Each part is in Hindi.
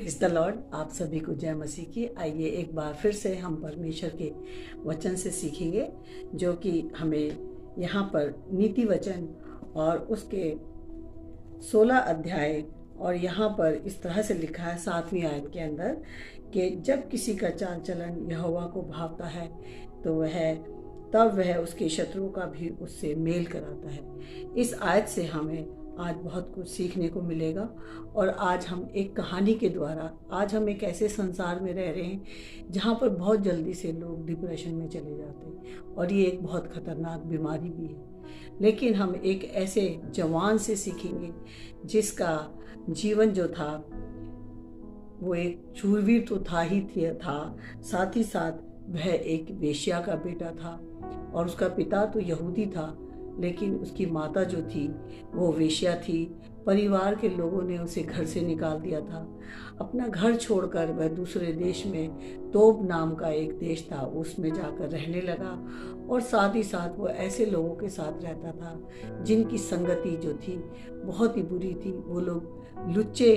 Praise the Lord. आप सभी को जय मसीह की। आइए एक बार फिर से हम परमेश्वर के वचन से सीखेंगे, जो कि हमें यहाँ पर नीति वचन और उसके 16 अध्याय और यहाँ पर इस तरह से लिखा है 7वीं आयत के अंदर कि जब किसी का चाल चलन यहोवा को भावता है तो तब वह उसके शत्रुओं का भी उससे मेल कराता है। इस आयत से हमें आज बहुत कुछ सीखने को मिलेगा। और आज हम एक कहानी के द्वारा, आज हम एक ऐसे संसार में रह रहे हैं जहाँ पर बहुत जल्दी से लोग डिप्रेशन में चले जाते हैं और ये एक बहुत खतरनाक बीमारी भी है। लेकिन हम एक ऐसे जवान से सीखेंगे जिसका जीवन जो था वो एक शूरवीर तो था, साथ ही साथ वह एक वेश्या का बेटा था और उसका पिता तो यहूदी था, लेकिन उसकी माता जो थी वो वेश्या थी। परिवार के लोगों ने उसे घर से निकाल दिया था। अपना घर छोड़कर वह दूसरे देश में, तोब नाम का एक देश था, उसमें जाकर रहने लगा। और साथ ही साथ वो ऐसे लोगों के साथ रहता था जिनकी संगति जो थी बहुत ही बुरी थी। वो लोग लुच्चे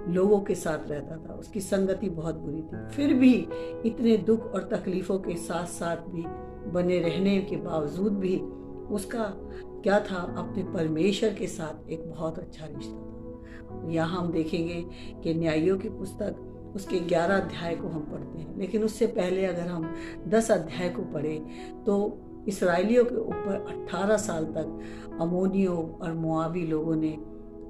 लोगों के साथ रहता था, उसकी संगति बहुत बुरी थी। फिर भी इतने दुख और तकलीफ़ों के साथ साथ भी बने रहने के बावजूद भी उसका क्या था, अपने परमेश्वर के साथ एक बहुत अच्छा रिश्ता था। यहाँ हम देखेंगे कि न्यायियों की पुस्तक उसके 11 अध्याय को हम पढ़ते हैं, लेकिन उससे पहले अगर हम 10 अध्याय को पढ़ें तो इसराइलियों के ऊपर 18 साल तक अमोनियों और मोआबी लोगों ने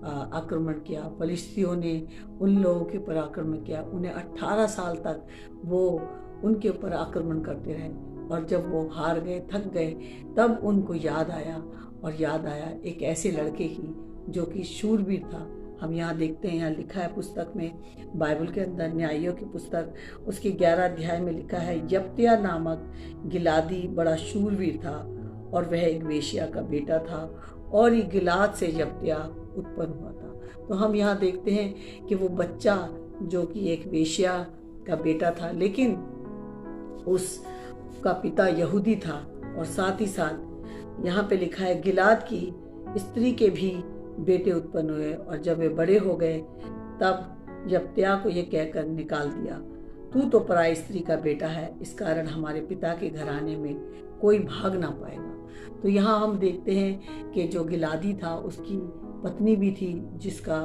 आक्रमण किया। फलिस्तियों ने उन लोगों के ऊपर आक्रमण किया। उन्हें 18 साल तक वो उनके ऊपर आक्रमण करते रहे और जब वो हार गए, थक गए, तब उनको याद आया एक ऐसे लड़के की जो कि शूरवीर था। हम यहाँ देखते हैं, यहाँ लिखा है पुस्तक में, बाइबल के अंदर न्यायियों की पुस्तक उसके 11 अध्याय में लिखा है, यप्त्याह नामक गिलादी बड़ा शूरवीर था और वह एक वेश्या का बेटा था और ये गिलाद से यप्त्याह उत्पन्न हुआ था। तो हम यहाँ देखते हैं कि वो बच्चा जो कि एक वेश्या का बेटा था, लेकिन उसका पिता यहूदी था। और साथ ही साथ यहाँ पे लिखा है गिलाद की स्त्री के भी बेटे उत्पन्न हुए और जब वे बड़े हो गए तब यप्त्याह को ये कहकर निकाल दिया, तू तो पराई स्त्री का बेटा है, इस कारण हमारे पिता के घराने में कोई भाग ना पाएगा। तो यहाँ हम देखते हैं कि जो गिलादी था उसकी पत्नी भी थी, जिसका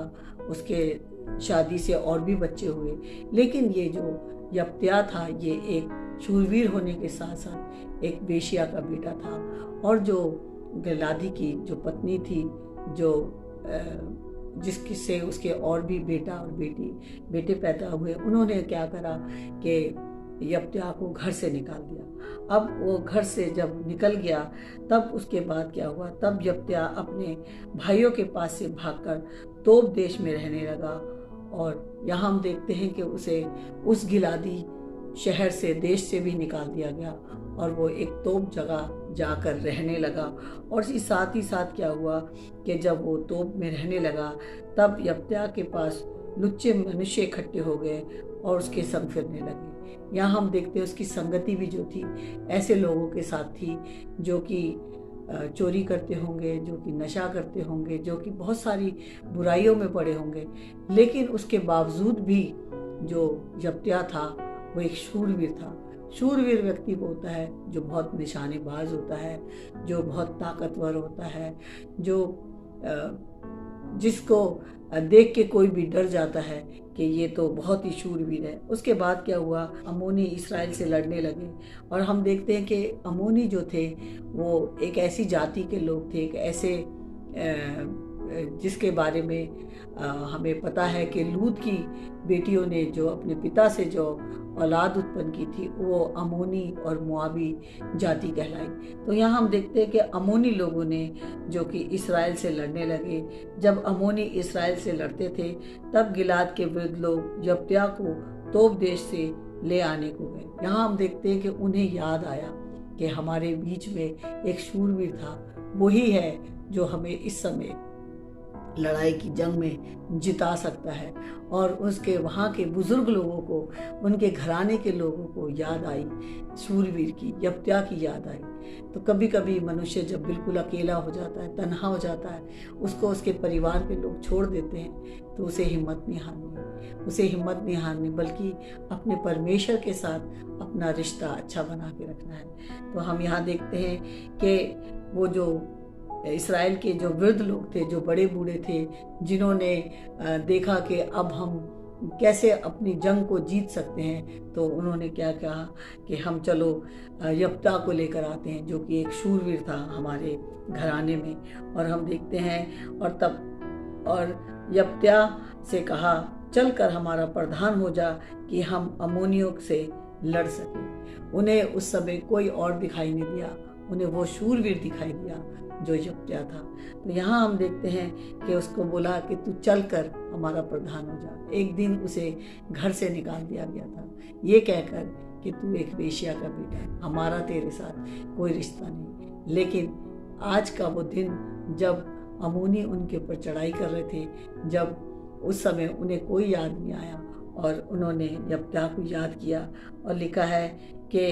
उसके शादी से और भी बच्चे हुए, लेकिन ये जो यप्त्याह था ये एक शूरवीर होने के साथ साथ एक वेश्या का बेटा था। और जो गिलादी की जो पत्नी थी, जो जिसकी से उसके और भी बेटा और बेटे पैदा हुए, उन्होंने क्या करा कि यप्त्याह को घर से निकाल दिया। अब वो घर से जब निकल गया तब उसके बाद क्या हुआ, तब यप्त्याह अपने भाइयों के पास से भागकर तोब देश में रहने लगा। और यहाँ हम देखते हैं कि उसे उस गिलादी शहर से, देश से भी निकाल दिया गया और वो एक तोब जगह जाकर रहने लगा। और साथ ही साथ क्या हुआ कि जब वो तोब में रहने लगा तब यप्त्याह के पास लुच्चे मनुष्य इकट्ठे हो गए और उसके संग फिरने लगे। यहाँ हम देखते हैं उसकी संगति भी जो थी ऐसे लोगों के साथ थी जो कि चोरी करते होंगे, जो कि नशा करते होंगे, जो कि बहुत सारी बुराइयों में पड़े होंगे। लेकिन उसके बावजूद भी जो यप्त्याह था वो एक शूरवीर था। शूरवीर व्यक्ति वो होता है जो बहुत निशानेबाज होता है, जो बहुत ताकतवर होता है, जो जिसको देख के कोई भी डर जाता है कि ये तो बहुत ही शूरवीर है। उसके बाद क्या हुआ, अमोनी इसराइल से लड़ने लगे और हम देखते हैं कि अमोनी जो थे वो एक ऐसी जाति के लोग थे, एक ऐसे जिसके बारे में हमें पता है कि लूत की बेटियों ने जो अपने पिता से जो औलाद उत्पन्न की थी वो अमोनी और मोआबी जाति कहलाई। तो यहाँ हम देखते हैं कि अमोनी लोगों ने जो कि इसराइल से लड़ने लगे। जब अमोनी इसराइल से लड़ते थे तब गिलाद के विरुद्ध लोग यप्त्याह को तोब देश से ले आने को गए। यहाँ हम देखते हैं कि उन्हें याद आया कि हमारे बीच में एक शूरवीर था, वही है जो हमें इस समय लड़ाई की जंग में जिता सकता है। और उसके वहाँ के बुजुर्ग लोगों को, उनके घराने के लोगों को याद आई, शूरवीर की, यप्त्याह की याद आई। तो कभी कभी मनुष्य जब बिल्कुल अकेला हो जाता है, तन्हा हो जाता है, उसको उसके परिवार के लोग छोड़ देते हैं, तो उसे हिम्मत नहीं हारनी, उसे हिम्मत नहीं हारनी, बल्कि अपने परमेश्वर के साथ अपना रिश्ता अच्छा बना के रखना है। तो हम यहाँ देखते हैं कि वो जो इस्राएल के जो वृद्ध लोग थे, जो बड़े बूढ़े थे, जिन्होंने देखा कि अब हम कैसे अपनी जंग को जीत सकते हैं, तो उन्होंने क्या कहा कि हम चलो यप्ता को लेकर आते हैं, जो कि एक शूरवीर था हमारे घराने में। और हम देखते हैं और यप्ता से कहा, चल कर हमारा प्रधान हो जा कि हम अम्मोनियों से लड़ सकें। उन्हें उस समय कोई और दिखाई नहीं दिया, उन्हें वो शूरवीर दिखाई दिया जो यप्ता था। तो यहाँ हम देखते हैं कि उसको बोला कि तू चल कर हमारा प्रधान हो जा। एक दिन उसे घर से निकाल दिया गया था, ये कहकर कि तू एक वेश्या का बेटा है, हमारा तेरे साथ कोई रिश्ता नहीं। लेकिन आज का वो दिन जब अम्मोनी उनके ऊपर चढ़ाई कर रहे थे, जब उस समय उन्हें कोई याद नहीं आया और उन्होंने यप्ता को याद किया। और लिखा है कि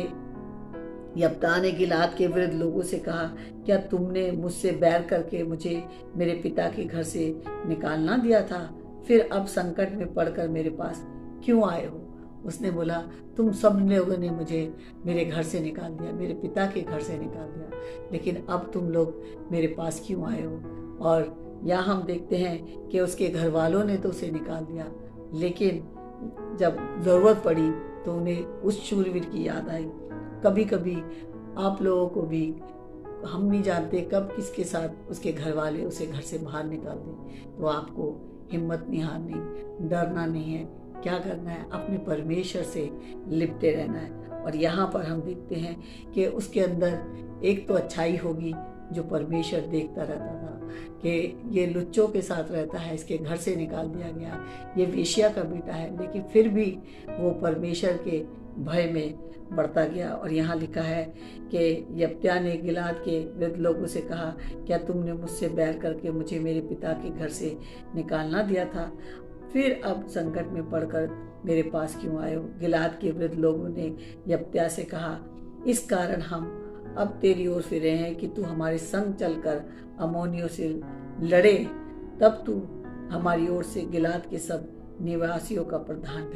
यप्ता ने गिलाद के विरुद्ध लोगों से कहा, क्या तुमने मुझसे बैर करके मुझे मेरे पिता के घर से निकालना दिया था? फिर अब संकट में पड़कर मेरे पास क्यों आए हो? उसने बोला, तुम सब लोगों ने मुझे मेरे घर से निकाल दिया, मेरे पिता के घर से निकाल दिया, लेकिन अब तुम लोग मेरे पास क्यों आए हो? और यहाँ हम देखते हैं कि उसके घर वालों ने तो उसे निकाल दिया, लेकिन जब ज़रूरत पड़ी तो उन्हें उस शूरवीर की याद आई। कभी कभी आप लोगों को भी, हम नहीं जानते कब किसके साथ उसके घर वाले उसे घर से बाहर निकाल दें। तो आपको हिम्मत नहीं हारनी, डरना नहीं है, क्या करना है, अपने परमेश्वर से लिपटे रहना है। और यहाँ पर हम देखते हैं कि उसके अंदर एक तो अच्छाई होगी जो परमेश्वर देखता रहता था कि ये लुच्चों के साथ रहता है, इसके घर से निकाल दिया गया, ये वेश्या का बेटा है, लेकिन फिर भी वो परमेश्वर के भय में बढ़ता गया। और यहाँ लिखा है कि यप्ता ने गिलाद के वृद्ध लोगों से कहा, क्या तुमने मुझसे बैर करके मुझे मेरे पिता के घर से निकालना दिया था? फिर अब संकट में पड़कर मेरे पास क्यों आए हो? गिलाद के वृद्ध लोगों ने यप्ता से कहा, इस कारण हम अब तेरी ओर फिरे हैं कि तू हमारे संग चलकर अम्मोनियों से लड़े, तब तू हमारी ओर से गिलाद के सब निवासियों का प्रधान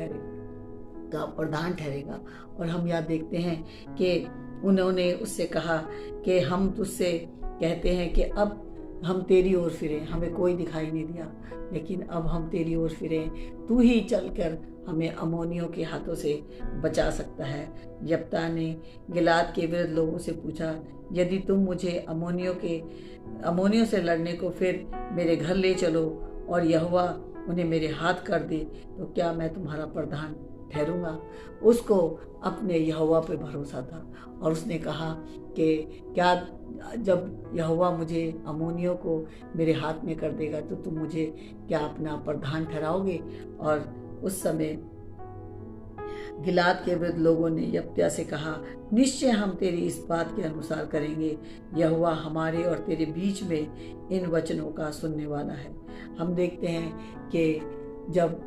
ठहरेगा। और हम यहाँ देखते हैं कि उन्होंने उससे कहा कि हम तुझसे कहते हैं कि अब हम तेरी ओर फिरें, हमें कोई दिखाई नहीं दिया, लेकिन अब हम तेरी ओर फिरें, तू ही चलकर हमें अम्मोनियों के हाथों से बचा सकता है। यप्ता ने गिलाद के विरुद्ध लोगों से पूछा, यदि तुम मुझे अम्मोनियों से लड़ने को फिर मेरे घर ले चलो और यहोवा उन्हें मेरे हाथ कर दे, तो क्या मैं तुम्हारा प्रधान ठहरूंगा? उसको अपने यहोवा पे भरोसा था और उसने कहा कि क्या जब यहोवा मुझे अम्मोनियों को मेरे हाथ में कर देगा तो तुम मुझे क्या अपना प्रधान ठहराओगे? और उस समय गिलाद के वृद्ध लोगों ने यप्ता से कहा, निश्चय हम तेरी इस बात के अनुसार करेंगे, यहोवा हमारे और तेरे बीच में इन वचनों का सुनने वाला है। हम देखते हैं कि जब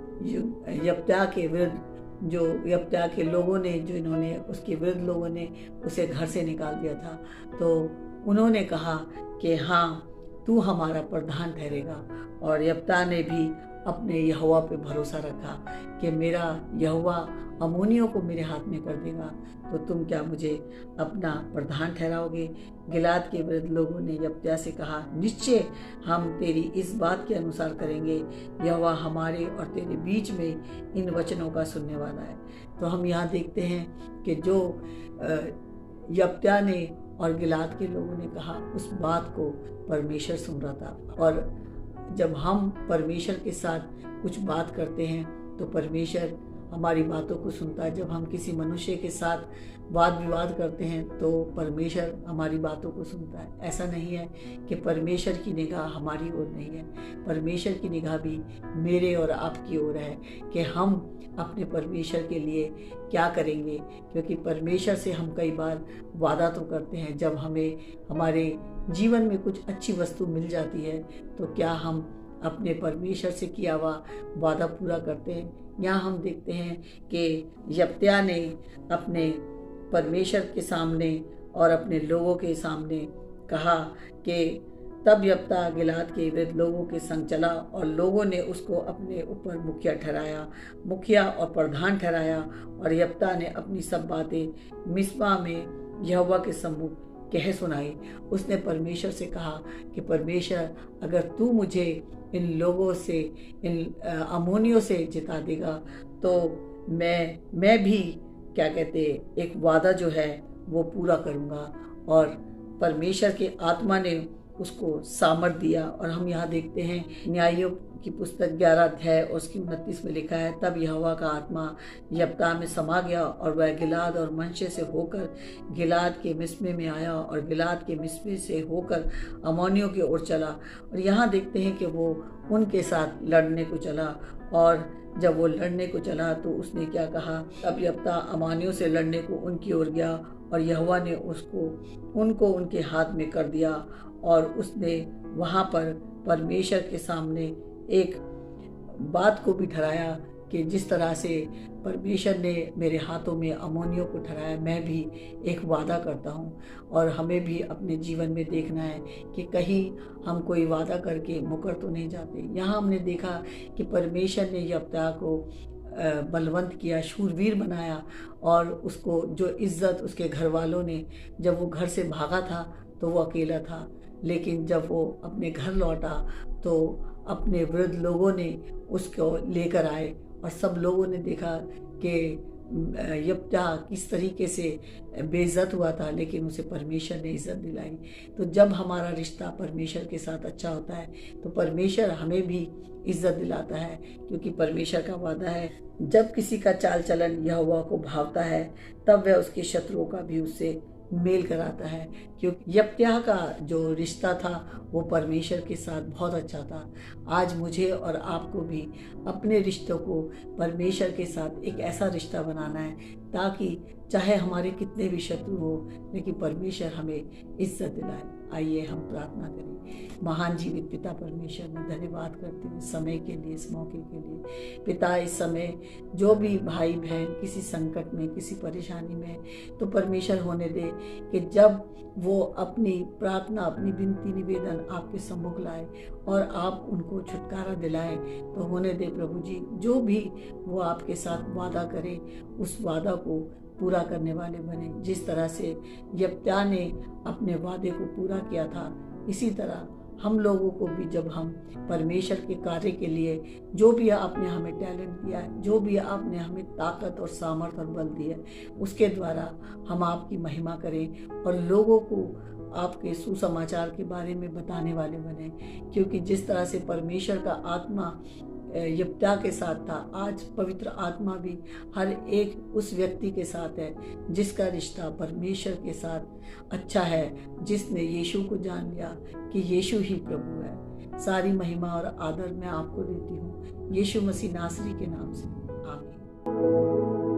यप्ता के विरुद्ध यप्ता के लोगों ने, जो इन्होंने उसके विरुद्ध लोगों ने उसे घर से निकाल दिया था, तो उन्होंने कहा कि हाँ, तू हमारा प्रधान ठहरेगा। और यप्ता ने भी अपने यहोवा पे भरोसा रखा कि मेरा यहोवा अम्मोनियों को मेरे हाथ में कर देगा, तो तुम क्या मुझे अपना प्रधान ठहराओगे? गिलाद के वृद्ध लोगों ने यप्ता से कहा, निश्चय हम तेरी इस बात के अनुसार करेंगे, यहोवा हमारे और तेरे बीच में इन वचनों का सुनने वाला है। तो हम यहाँ देखते हैं कि जो यप्ता ने और गिलाद के लोगों ने कहा, उस बात को परमेश्वर सुन रहा था। और जब हम परमेश्वर के साथ कुछ बात करते हैं तो परमेश्वर हमारी बातों को सुनता है। जब हम किसी मनुष्य के साथ वाद विवाद करते हैं तो परमेश्वर हमारी बातों को सुनता है। ऐसा नहीं है कि परमेश्वर की निगाह हमारी ओर नहीं है, परमेश्वर की निगाह भी मेरे और आपकी ओर है कि हम अपने परमेश्वर के लिए क्या करेंगे। क्योंकि परमेश्वर से हम कई बार वादा तो करते हैं, जब हमें हमारे जीवन में कुछ अच्छी वस्तु मिल जाती है तो क्या हम अपने परमेश्वर से किया हुआ वादा पूरा करते हैं? यहाँ हम देखते हैं कि यप्ता ने अपने परमेश्वर के सामने और अपने लोगों के सामने कहा कि तब यप्ता गिलाद के विरुद्ध लोगों के संग चला और लोगों ने उसको अपने ऊपर मुखिया और प्रधान ठहराया। और यप्ता ने अपनी सब बातें मिस्पा में यहोवा के सम्मुख कह सुनाई। उसने परमेश्वर से कहा कि परमेश्वर, अगर तू मुझे इन लोगों से, इन अम्मोनियों से जिता देगा तो मैं भी क्या कहते एक वादा जो है वो पूरा करूँगा। और परमेश्वर के आत्मा ने उसको सामर्थ दिया। और हम यहाँ देखते हैं न्यायों की पुस्तक 11 अध्याय और उसकी 29 में लिखा है, तब यहोवा का आत्मा यप्ता में समा गया और वह गिलाद और मनशे से होकर गिलाद के मिस्पे में आया और गिलाद के मिस्पे से होकर अम्मोनियों की ओर चला। और यहाँ देखते हैं कि वो उनके साथ लड़ने को चला। और जब वो लड़ने को चला तो उसने क्या कहा, तब यप्ता अम्मोनियों से लड़ने को उनकी ओर गया और यहोवा ने उनको उनके हाथ में कर दिया। और उसने वहाँ पर परमेश्वर के सामने एक बात को भी ठहराया कि जिस तरह से परमेश्वर ने मेरे हाथों में अम्मोनियों को ठहराया, मैं भी एक वादा करता हूँ। और हमें भी अपने जीवन में देखना है कि कहीं हम कोई वादा करके मुकर तो नहीं जाते। यहाँ हमने देखा कि परमेश्वर ने यप्ता को बलवंत किया, शूरवीर बनाया। और उसको जो इज्जत उसके घर वालों ने, जब वो घर से भागा था तो वो अकेला था, लेकिन जब वो अपने घर लौटा तो अपने वृद्ध लोगों ने उसको लेकर आए और सब लोगों ने देखा कि यप्ता किस तरीके से बेइज्जत हुआ था, लेकिन उसे परमेश्वर ने इज्जत दिलाई। तो जब हमारा रिश्ता परमेश्वर के साथ अच्छा होता है तो परमेश्वर हमें भी इज्जत दिलाता है, क्योंकि परमेश्वर का वादा है, जब किसी का चाल चलन यहोवा को भावता है तब वह उसके शत्रुओं का भी उससे मेल कराता है। क्योंकि यप्ता का जो रिश्ता था वो परमेश्वर के साथ बहुत अच्छा था। आज मुझे और आपको भी अपने रिश्तों को परमेश्वर के साथ एक ऐसा रिश्ता बनाना है ताकि चाहे हमारे कितने भी शत्रु हो, लेकिन परमेश्वर हमें इज्जत दिलाए। आइए हम प्रार्थना करें। महान जीवित पिता परमेश्वर, मैं धन्यवाद करती हूँ समय के लिए, इस मौके के लिए। पिता, इस समय जो भी भाई बहन किसी संकट में, किसी परेशानी में, तो परमेश्वर होने दे कि जब वो अपनी प्रार्थना, अपनी विनती निवेदन आपके सम्मुख लाए और आप उनको छुटकारा दिलाएं, तो होने दे प्रभु जी, जो भी वो आपके साथ वादा करे उस वादा को पूरा करने वाले बने। जिस तरह से यप्ता ने अपने वादे को पूरा किया था, इसी तरह हम लोगों को भी, जब हम परमेश्वर के कार्य के लिए जो भी आपने हमें टैलेंट दिया है, जो भी आपने हमें ताकत और सामर्थ और बल दिया है, उसके द्वारा हम आपकी महिमा करें और लोगों को आपके सुसमाचार के बारे में बताने वाले बने। क्योंकि जिस तरह से परमेश्वर का आत्मा यप्ता के साथ था, आज पवित्र आत्मा भी हर एक उस व्यक्ति के साथ है जिसका रिश्ता परमेश्वर के साथ अच्छा है, जिसने यीशु को जान लिया कि यीशु ही प्रभु है। सारी महिमा और आदर मैं आपको देती हूँ, यीशु मसीह नासरी के नाम से, आमीन।